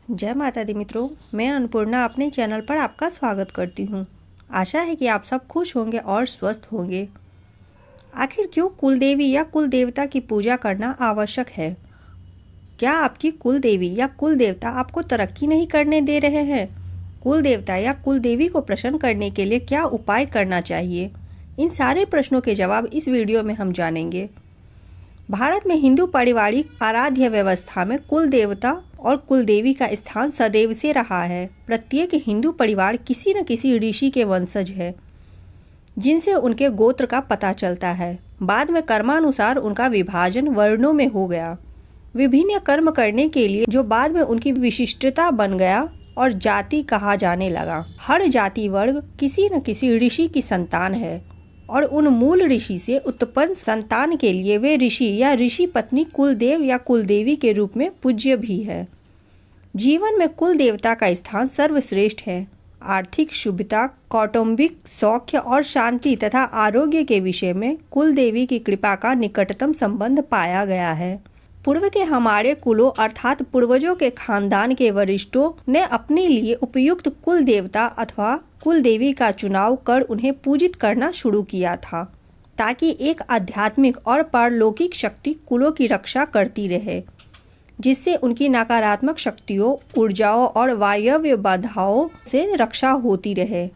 जय माता दी मित्रों, मैं अन्नपूर्णा अपने चैनल पर आपका स्वागत करती हूँ। आशा है कि आप सब खुश होंगे और स्वस्थ होंगे। आखिर क्यों कुलदेवी या कुल देवता की पूजा करना आवश्यक है? क्या आपकी कुल देवी या कुल देवता आपको तरक्की नहीं करने दे रहे हैं? कुल देवता या कुल देवी को प्रसन्न करने के लिए क्या उपाय करना चाहिए? इन सारे प्रश्नों के जवाब इस वीडियो में हम जानेंगे। भारत में हिंदू पारिवारिक आराध्य व्यवस्था में कुल देवता और कुल देवी का स्थान सदैव से रहा है। प्रत्येक हिंदू परिवार किसी न किसी ऋषि के वंशज है, जिनसे उनके गोत्र का पता चलता है। बाद में कर्मानुसार उनका विभाजन वर्णों में हो गया, विभिन्न कर्म करने के लिए, जो बाद में उनकी विशिष्टता बन गया और जाति कहा जाने लगा। हर जाति वर्ग किसी न किसी ऋषि की संतान है और उन मूल ऋषि से उत्पन्न संतान के लिए वे ऋषि या ऋषि पत्नी कुलदेव या कुलदेवी के रूप में पूज्य भी है। जीवन में कुल देवता का स्थान सर्वश्रेष्ठ है। आर्थिक शुभता, कौटुंबिक सौख्य और शांति तथा आरोग्य के विषय में कुल देवी की कृपा का निकटतम संबंध पाया गया है। पूर्व के हमारे कुलों अर्थात पूर्वजों के खानदान के वरिष्ठों ने अपने लिए उपयुक्त कुल देवता अथवा कुल देवी का चुनाव कर उन्हें पूजित करना शुरू किया था, ताकि एक आध्यात्मिक और पारलौकिक शक्ति कुलों की रक्षा करती रहे, जिससे उनकी नकारात्मक शक्तियों, ऊर्जाओं और वायव्य बाधाओं से रक्षा होती रहे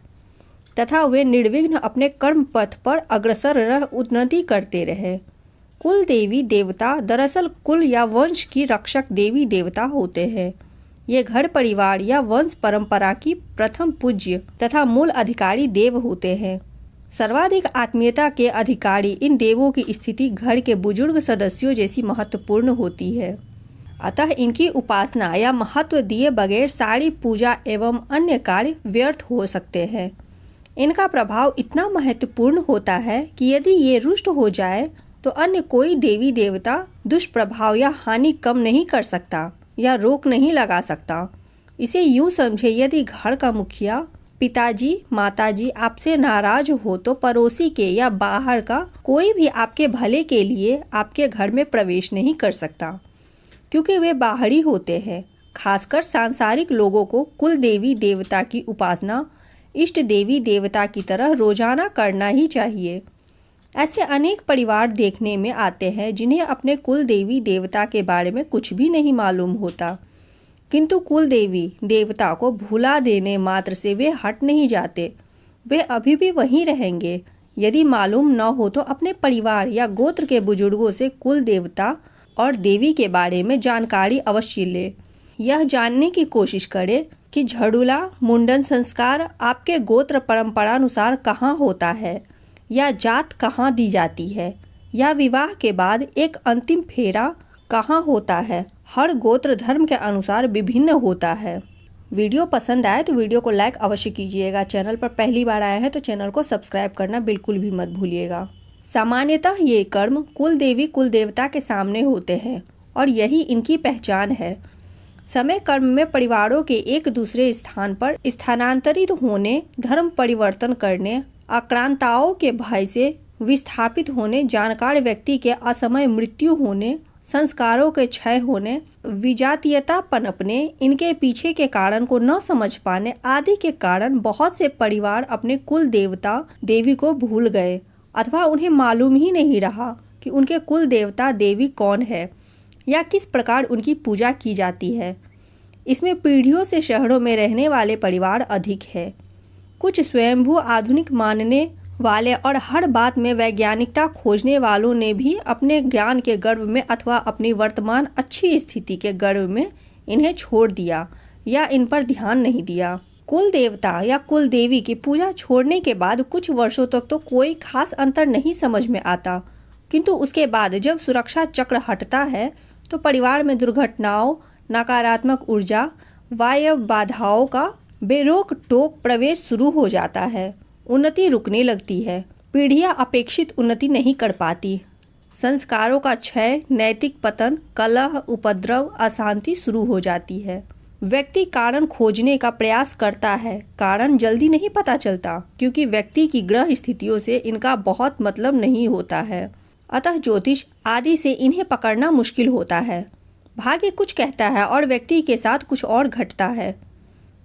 तथा वे निर्विघ्न अपने कर्म पथ पर अग्रसर रह उन्नति करते रहे। कुल देवी देवता दरअसल कुल या वंश की रक्षक देवी देवता होते हैं। ये घर परिवार या वंश परंपरा की प्रथम पूज्य तथा मूल अधिकारी देव होते हैं। सर्वाधिक आत्मीयता के अधिकारी इन देवों की स्थिति घर के बुजुर्ग सदस्यों जैसी महत्वपूर्ण होती है। अतः इनकी उपासना या महत्व दिए बगैर सारी पूजा एवं अन्य कार्य व्यर्थ हो सकते हैं। इनका प्रभाव इतना महत्वपूर्ण होता है कि यदि ये रुष्ट हो जाए तो अन्य कोई देवी देवता दुष्प्रभाव या हानि कम नहीं कर सकता या रोक नहीं लगा सकता। इसे यूं समझे, यदि घर का मुखिया, पिताजी, माताजी आपसे नाराज हो तो पड़ोसी के या बाहर का कोई भी आपके भले के लिए आपके घर में प्रवेश नहीं कर सकता, क्योंकि वे बाहरी होते हैं। खासकर सांसारिक लोगों को कुल देवी देवता की उपासना इष्ट देवी देवता की तरह रोजाना करना ही चाहिए। ऐसे अनेक परिवार देखने में आते हैं जिन्हें अपने कुल देवी देवता के बारे में कुछ भी नहीं मालूम होता, किंतु कुल देवी देवता को भुला देने मात्र से वे हट नहीं जाते। वे अभी भी वहीं रहेंगे। यदि मालूम न हो तो अपने परिवार या गोत्र के बुजुर्गों से कुल देवता और देवी के बारे में जानकारी अवश्य ले। यह जानने की कोशिश करें कि झड़ूला मुंडन संस्कार आपके गोत्र परंपरानुसार कहाँ होता है, या जात कहाँ दी जाती है, या विवाह के बाद एक अंतिम फेरा कहाँ होता है। हर गोत्र धर्म के अनुसार विभिन्न होता है। वीडियो पसंद आए तो वीडियो को लाइक अवश्य कीजिएगा। चैनल पर पहली बार आए हैं तो चैनल को सब्सक्राइब करना बिल्कुल भी मत भूलिएगा। सामान्यतः ये कर्म कुल देवी कुल देवता के सामने होते हैं और यही इनकी पहचान है। समय कर्म में परिवारों के एक दूसरे स्थान पर स्थानांतरित होने, धर्म परिवर्तन करने, आक्रांताओं के भय से विस्थापित होने, जानकार व्यक्ति के असमय मृत्यु होने, संस्कारों के क्षय होने, विजातीयता पनपने, इनके पीछे के कारण को न समझ पाने आदि के कारण बहुत से परिवार अपने कुल देवता देवी को भूल गए अथवा उन्हें मालूम ही नहीं रहा कि उनके कुल देवता देवी कौन है या किस प्रकार उनकी पूजा की जाती है। इसमें पीढ़ियों से शहरों में रहने वाले परिवार अधिक है। कुछ स्वयंभू आधुनिक मानने वाले और हर बात में वैज्ञानिकता खोजने वालों ने भी अपने ज्ञान के गर्व में अथवा अपनी वर्तमान अच्छी स्थिति के गर्व में इन्हें छोड़ दिया या इन पर ध्यान नहीं दिया। कुल देवता या कुल देवी की पूजा छोड़ने के बाद कुछ वर्षों तक तो कोई खास अंतर नहीं समझ में आता, किंतु उसके बाद जब सुरक्षा चक्र हटता है तो परिवार में दुर्घटनाओं, नकारात्मक ऊर्जा, वायव्य बाधाओं का बेरोक टोक प्रवेश शुरू हो जाता है। उन्नति रुकने लगती है। पीढ़ियां अपेक्षित उन्नति नहीं कर पाती। संस्कारों का क्षय, नैतिक पतन, कलह, उपद्रव, अशांति शुरू हो जाती है। व्यक्ति कारण खोजने का प्रयास करता है। कारण जल्दी नहीं पता चलता, क्योंकि व्यक्ति की ग्रह स्थितियों से इनका बहुत मतलब नहीं होता है। अतः ज्योतिष आदि से इन्हें पकड़ना मुश्किल होता है। भाग्य कुछ कहता है और व्यक्ति के साथ कुछ और घटता है।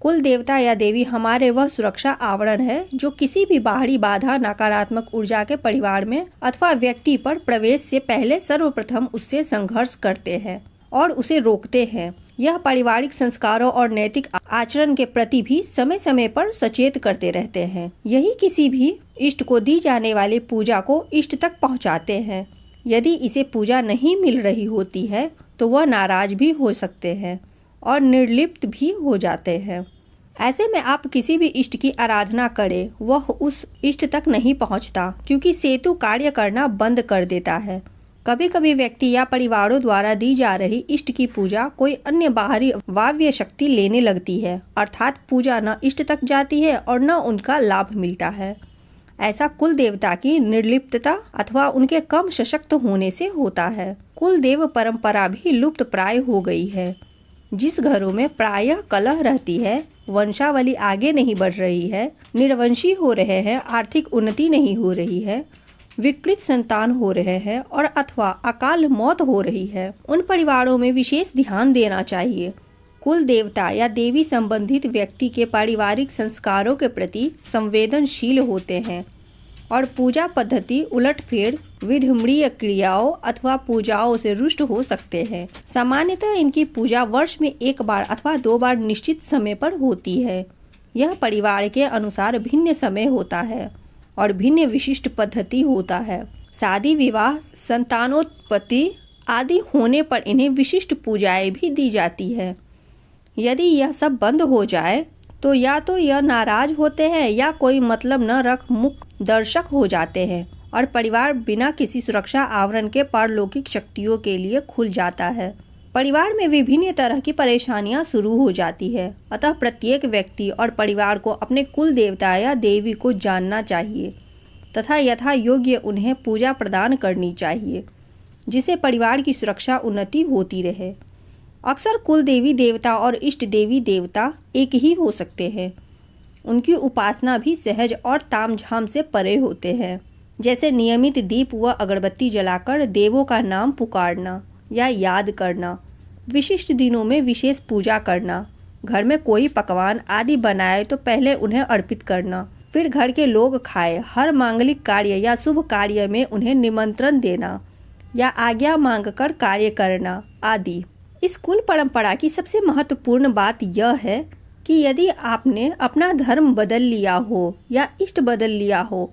कुल देवता या देवी हमारे वह सुरक्षा आवरण है जो किसी भी बाहरी बाधा, नकारात्मक ऊर्जा के परिवार में अथवा व्यक्ति पर प्रवेश से पहले सर्वप्रथम उससे संघर्ष करते हैं और उसे रोकते हैं। यह पारिवारिक संस्कारों और नैतिक आचरण के प्रति भी समय समय पर सचेत करते रहते हैं। यही किसी भी इष्ट को दी जाने वाली पूजा को इष्ट तक पहुंचाते हैं। यदि इसे पूजा नहीं मिल रही होती है तो वह नाराज भी हो सकते हैं और निर्लिप्त भी हो जाते हैं। ऐसे में आप किसी भी इष्ट की आराधना करें, वह उस इष्ट तक नहीं पहुंचता, क्योंकि सेतु कार्य करना बंद कर देता है। कभी कभी व्यक्ति या परिवारों द्वारा दी जा रही इष्ट की पूजा कोई अन्य बाहरी वाह्य शक्ति लेने लगती है, अर्थात पूजा न इष्ट तक जाती है और न उनका लाभ मिलता है। ऐसा कुल देवता की निर्लिप्तता अथवा उनके कम सशक्त होने से होता है। कुल देव परंपरा भी लुप्त प्राय हो गई है। जिस घरों में प्रायः कलह रहती है, वंशावली आगे नहीं बढ़ रही है, निर्वंशी हो रहे हैं, आर्थिक उन्नति नहीं हो रही है, विकृत संतान हो रहे हैं और अथवा अकाल मौत हो रही है, उन परिवारों में विशेष ध्यान देना चाहिए। कुल देवता या देवी संबंधित व्यक्ति के पारिवारिक संस्कारों के प्रति संवेदनशील होते हैं और पूजा पद्धति उलटफेर विधिमणीय क्रियाओं अथवा पूजाओं से रुष्ट हो सकते हैं। सामान्यतः इनकी पूजा वर्ष में एक बार अथवा 2 बार निश्चित समय पर होती है। यह परिवार के अनुसार भिन्न समय होता है और भिन्न विशिष्ट पद्धति होता है। शादी, विवाह, संतानोत्पत्ति आदि होने पर इन्हें विशिष्ट पूजाएं भी दी जाती है। यदि यह सब बंद हो जाए तो या तो यह नाराज होते हैं या कोई मतलब न रख मुख दर्शक हो जाते हैं और परिवार बिना किसी सुरक्षा आवरण के पारलौकिक शक्तियों के लिए खुल जाता है। परिवार में विभिन्न तरह की परेशानियां शुरू हो जाती है। अतः प्रत्येक व्यक्ति और परिवार को अपने कुल देवता या देवी को जानना चाहिए तथा यथा योग्य उन्हें पूजा प्रदान करनी चाहिए, जिससे परिवार की सुरक्षा उन्नति होती रहे। अक्सर कुल देवी देवता और इष्ट देवी देवता एक ही हो सकते हैं। उनकी उपासना भी सहज और तामझाम से परे होते हैं, जैसे नियमित दीप व अगरबत्ती जलाकर देवों का नाम पुकारना या याद करना, विशिष्ट दिनों में विशेष पूजा करना, घर में कोई पकवान आदि बनाए तो पहले उन्हें अर्पित करना, फिर घर के लोग खाए, हर मांगलिक कार्य या शुभ कार्य में उन्हें निमंत्रण देना या आज्ञा मांगकर कार्य करना आदि। इस कुल परंपरा की सबसे महत्वपूर्ण बात यह है कि यदि आपने अपना धर्म बदल लिया हो या इष्ट बदल लिया हो,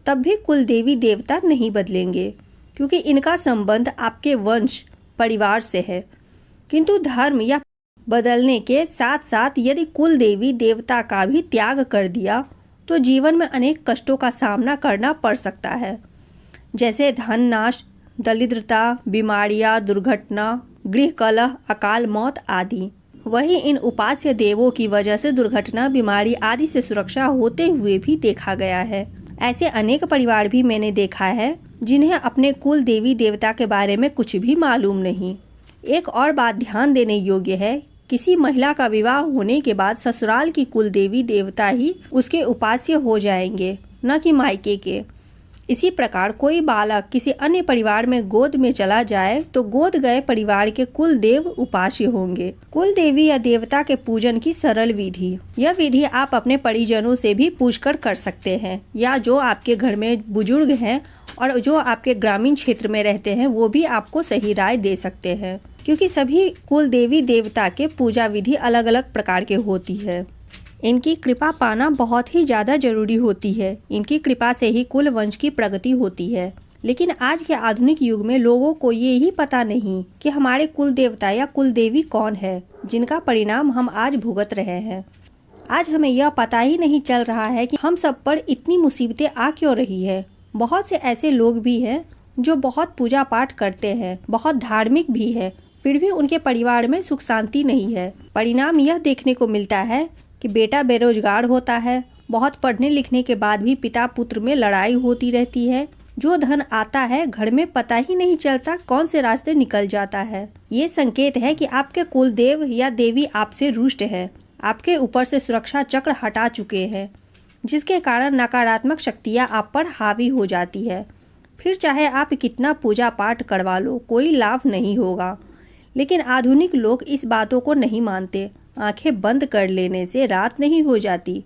तब भी कुल देवी देवता नहीं बदलेंगे, क्योंकि इनका संबंध आपके वंश परिवार से है। किंतु धर्म या बदलने के साथ साथ यदि कुल देवी देवता का भी त्याग कर दिया तो जीवन में अनेक कष्टों का सामना करना पड़ सकता है, जैसे धन नाश, दरिद्रता, बीमारियां, दुर्घटना, गृह कलह, अकाल मौत आदि। वही इन उपास्य देवों की वजह से दुर्घटना, बीमारी आदि से सुरक्षा होते हुए भी देखा गया है। ऐसे अनेक परिवार भी मैंने देखा है जिन्हें अपने कुल देवी देवता के बारे में कुछ भी मालूम नहीं। एक और बात ध्यान देने योग्य है, किसी महिला का विवाह होने के बाद ससुराल की कुल देवी देवता ही उसके उपास्य हो जाएंगे, न कि मायके के। इसी प्रकार कोई बालक किसी अन्य परिवार में गोद में चला जाए तो गोद गए परिवार के कुल देव उपास्य होंगे। कुल देवी या देवता के पूजन की सरल विधि। यह विधि आप अपने परिजनों से भी पूछकर कर सकते हैं, या जो आपके घर में बुजुर्ग हैं और जो आपके ग्रामीण क्षेत्र में रहते हैं वो भी आपको सही राय दे सकते हैं, क्योंकि सभी कुल देवी देवता के पूजा विधि अलग अलग प्रकार के होती है। इनकी कृपा पाना बहुत ही ज़्यादा जरूरी होती है। इनकी कृपा से ही कुल वंश की प्रगति होती है। लेकिन आज के आधुनिक युग में लोगों को ये ही पता नहीं कि हमारे कुल देवता या कुल देवी कौन है, जिनका परिणाम हम आज भुगत रहे हैं। आज हमें यह पता ही नहीं चल रहा है कि हम सब पर इतनी मुसीबतें आ क्यों रही है। बहुत से ऐसे लोग भी हैं जो बहुत पूजा पाठ करते हैं, बहुत धार्मिक भी है, फिर भी उनके परिवार में सुख शांति नहीं है। परिणाम यह देखने को मिलता है कि बेटा बेरोजगार होता है, बहुत पढ़ने लिखने के बाद भी पिता पुत्र में लड़ाई होती रहती है, जो धन आता है घर में पता ही नहीं चलता कौन से रास्ते निकल जाता है। ये संकेत है कि आपके कुल देव या देवी आपसे रुष्ट है, आपके ऊपर से सुरक्षा चक्र हटा चुके हैं, जिसके कारण नकारात्मक शक्तियाँ आप पर हावी हो जाती है। फिर चाहे आप कितना पूजा पाठ करवा लो, कोई लाभ नहीं होगा। लेकिन आधुनिक लोग इस बातों को नहीं मानते। आंखें बंद कर लेने से रात नहीं हो जाती,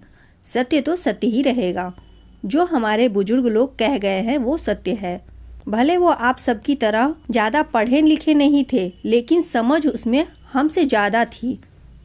सत्य तो सत्य ही रहेगा। जो हमारे बुजुर्ग लोग कह गए हैं वो सत्य है। भले वो आप सबकी तरह ज़्यादा पढ़े लिखे नहीं थे, लेकिन समझ उसमें हमसे ज़्यादा थी।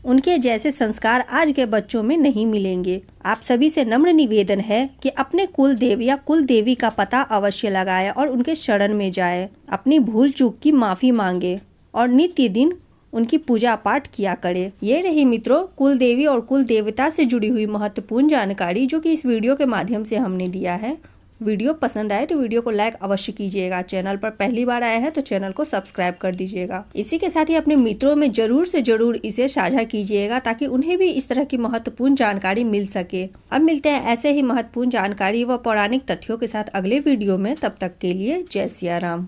उनके जैसे संस्कार आज के बच्चों में नहीं मिलेंगे। आप सभी से नम्र निवेदन है कि अपने कुल देव या कुल देवी का पता अवश्य लगाए और उनके शरण में जाए, अपनी भूल चूक की माफ़ी मांगे और नित्य दिन उनकी पूजा पाठ किया करे। ये रही मित्रों कुल देवी और कुल देवता से जुड़ी हुई महत्वपूर्ण जानकारी जो कि इस वीडियो के माध्यम से हमने दिया है। वीडियो पसंद आए तो वीडियो को लाइक अवश्य कीजिएगा। चैनल पर पहली बार आए हैं तो चैनल को सब्सक्राइब कर दीजिएगा। इसी के साथ ही अपने मित्रों में जरूर से जरूर इसे साझा कीजिएगा ताकि उन्हें भी इस तरह की महत्वपूर्ण जानकारी मिल सके। अब मिलते हैं ऐसे ही महत्वपूर्ण जानकारी व पौराणिक तथ्यों के साथ अगले वीडियो में। तब तक के लिए जय सिया राम।